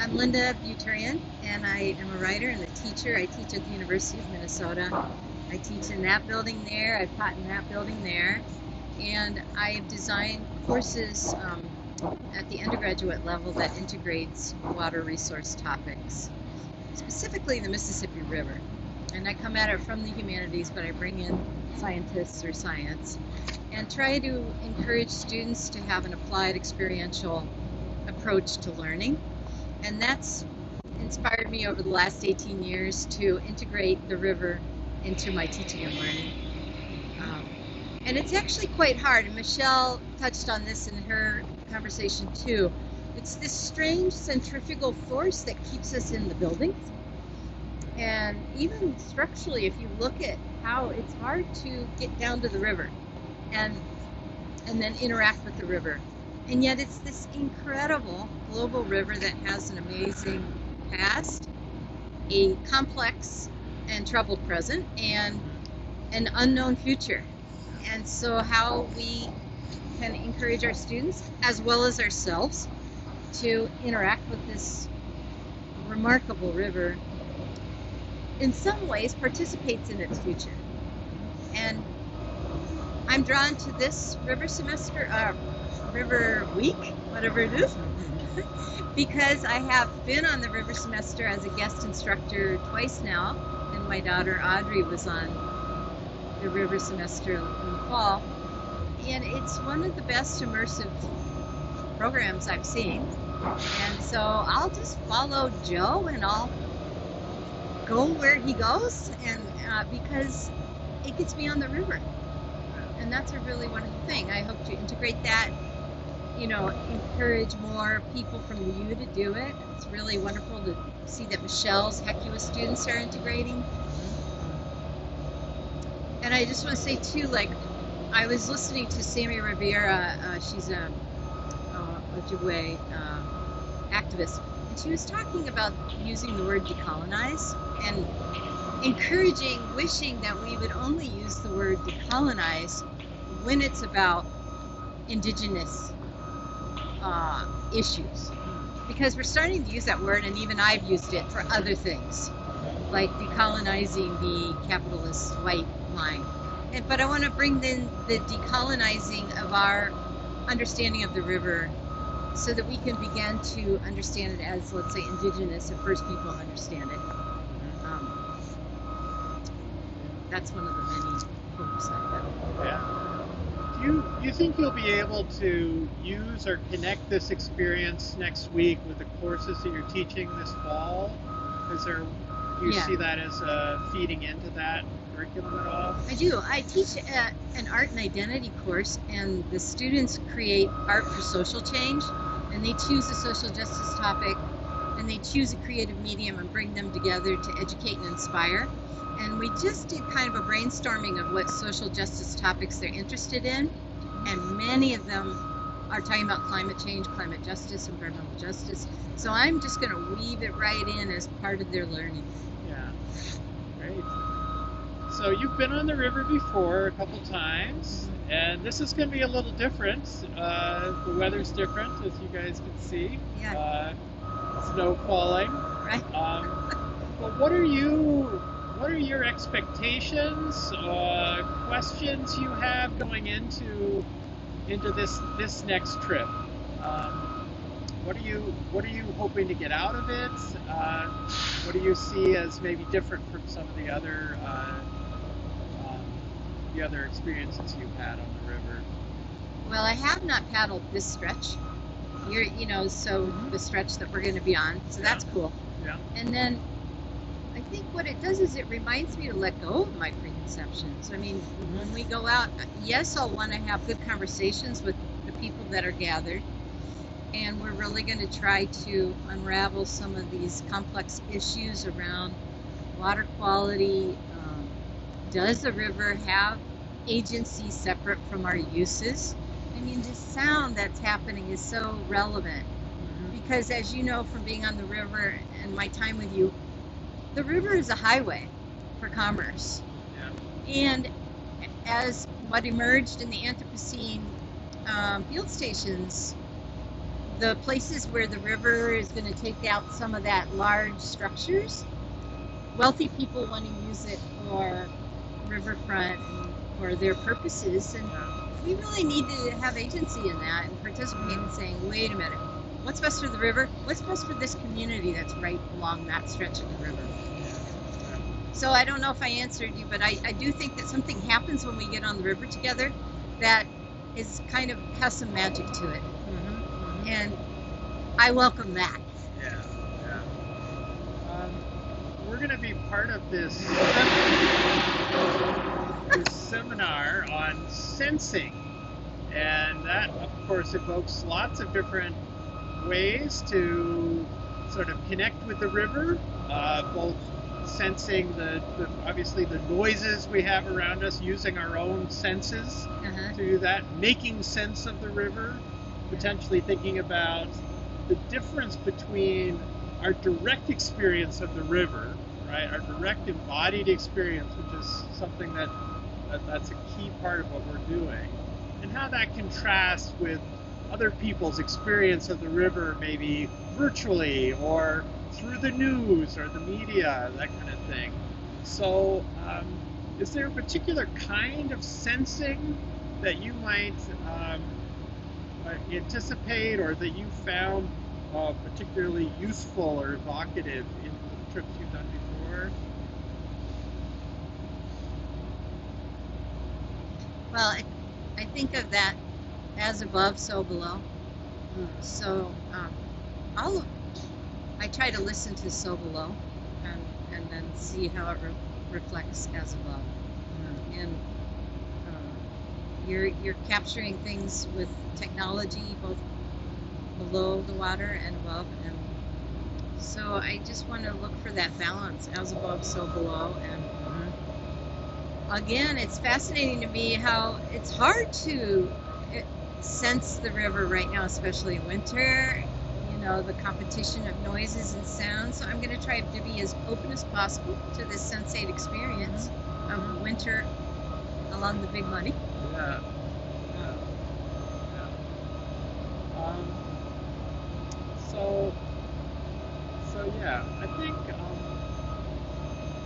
I'm Linda Buturian, and I am a writer and a teacher. I teach at the University of Minnesota. I teach in that building there. I've taught in that building there. And I've designed courses at the undergraduate level that integrates water resource topics, specifically the Mississippi River. And I come at it from the humanities, but I bring in scientists or science and try to encourage students to have an applied experiential approach to learning. And that's inspired me over the last 18 years to integrate the river into my teaching and learning. And it's actually quite hard, and Michelle touched on this in her conversation too. It's this strange centrifugal force that keeps us in the buildings. And even structurally, if you look at how it's hard to get down to the river and then interact with the river. And yet it's this incredible global river that has an amazing past, a complex and troubled present, and an unknown future. And so how we can encourage our students, as well as ourselves, to interact with this remarkable river, in some ways participates in its future. And I'm drawn to this river semester, river week, whatever it is, because I have been on the river semester as a guest instructor twice now, and my daughter Audrey was on the river semester in the fall, and it's one of the best immersive programs I've seen. And so I'll just follow Joe and I'll go where he goes, and because it gets me on the river. And that's a really wonderful thing. I hope to integrate that, encourage more people from the U to do it. It's really wonderful to see that Michelle's HECUA students are integrating. And I just want to say too, I was listening to Sammy Rivera, she's a Ojibwe activist, and she was talking about using the word decolonize and wishing that we would only use the word decolonize when it's about indigenous issues. Because we're starting to use that word, and even I've used it for other things, like decolonizing the capitalist white line. But I want to bring in the decolonizing of our understanding of the river so that we can begin to understand it as, let's say, indigenous or First People understand it. That's one of the many hopes I've got. Yeah. Do you think you'll be able to use or connect this experience next week with the courses that you're teaching this fall? Do you see that as feeding into that curriculum at all? I do. I teach an art and identity course, and the students create art for social change, and they choose a social justice topic, and they choose a creative medium and bring them together to educate and inspire. And we just did kind of a brainstorming of what social justice topics they're interested in, and many of them are talking about climate change, climate justice, environmental justice. So I'm just going to weave it right in as part of their learning. Yeah, great. So you've been on the river before a couple times, and this is going to be a little different. The weather's different, as you guys can see. Yeah. Snow falling. Right. But what are your expectations, questions you have going into this next trip? What are you hoping to get out of it? What do you see as maybe different from some of the other experiences you've had on the river? Well, I have not paddled this stretch. The stretch that we're going to be on. So that's cool. Yeah. And then I think what it does is it reminds me to let go of my preconceptions. I mean, when we go out, yes, I'll want to have good conversations with the people that are gathered, and we're really going to try to unravel some of these complex issues around water quality. Does the river have agency separate from our uses? I mean, the sound that's happening is so relevant because, as you know from being on the river and my time with you, the river is a highway for commerce. Yeah. And as what emerged in the Anthropocene field stations the places where the river is going to take out some of that large structures, wealthy people want to use it for riverfront and for their purposes, and we really need to have agency in that and participate in saying, wait a minute, what's best for the river? What's best for this community that's right along that stretch of the river? So I don't know if I answered you, but I do think that something happens when we get on the river together that is kind of has some magic to it. And I welcome that. Yeah, yeah. We're going to be part of this seminar on sensing, and that, of course, evokes lots of different ways to sort of connect with the river, both sensing obviously the noises we have around us, using our own senses to do that, making sense of the river, potentially thinking about the difference between our direct experience of the river, right, our direct embodied experience, which is something that's a key part of what we're doing, and how that contrasts with other people's experience of the river, maybe virtually or through the news or the media, that kind of thing. So is there a particular kind of sensing that you might anticipate, or that you found particularly useful or evocative in the trips you've done before? Well, I think of that as above, so below. So I try to listen to so below and then see how it reflects as above. And you're capturing things with technology both below the water and above, and so I just want to look for that balance, as above, so below. And again, it's fascinating to me how it's hard to sense the river right now, especially in winter. You know, the competition of noises and sounds. So I'm going to try to be as open as possible to this sensate experience of winter along the Big Muddy. Yeah. So yeah, I think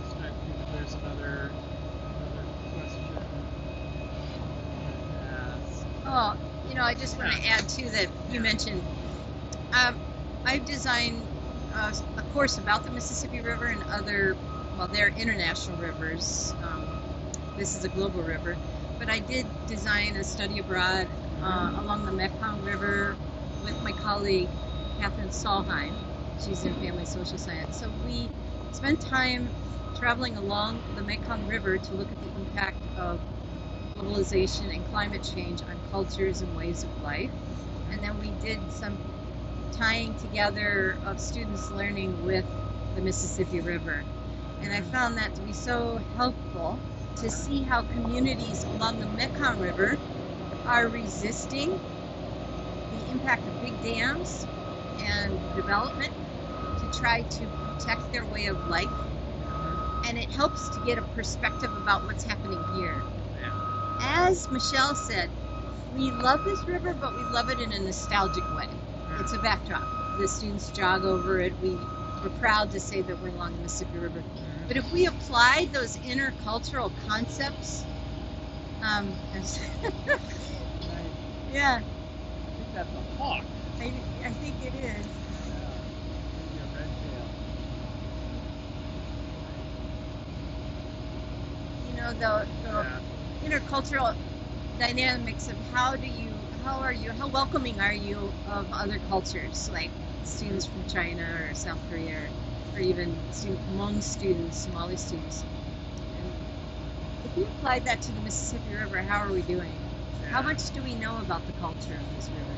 just trying to think if there's another question to ask. Oh, you know, I just want to add too that you mentioned I've designed a course about the Mississippi River and other, well, they're international rivers. This is a global river, but I did design a study abroad along the Mekong River with my colleague Catherine Solheim. She's in family social science. So we spent time traveling along the Mekong River to look at the impact of globalization and climate change on cultures and ways of life. And then we did some tying together of students learning with the Mississippi River. And I found that to be so helpful to see how communities along the Mekong River are resisting the impact of big dams and development to try to protect their way of life. And it helps to get a perspective about what's happening here. As Michelle said, we love this river, but we love it in a nostalgic way. It's a backdrop. The students jog over it. We're proud to say that we're along the Mississippi River. But if we applied those intercultural concepts, yeah. I think that's a hawk. I think it is. You know, the intercultural dynamics of how welcoming are you of other cultures, like students from China or South Korea, or even Hmong students, Somali students. And if we applied that to the Mississippi River, how are we doing? How much do we know about the culture of this river?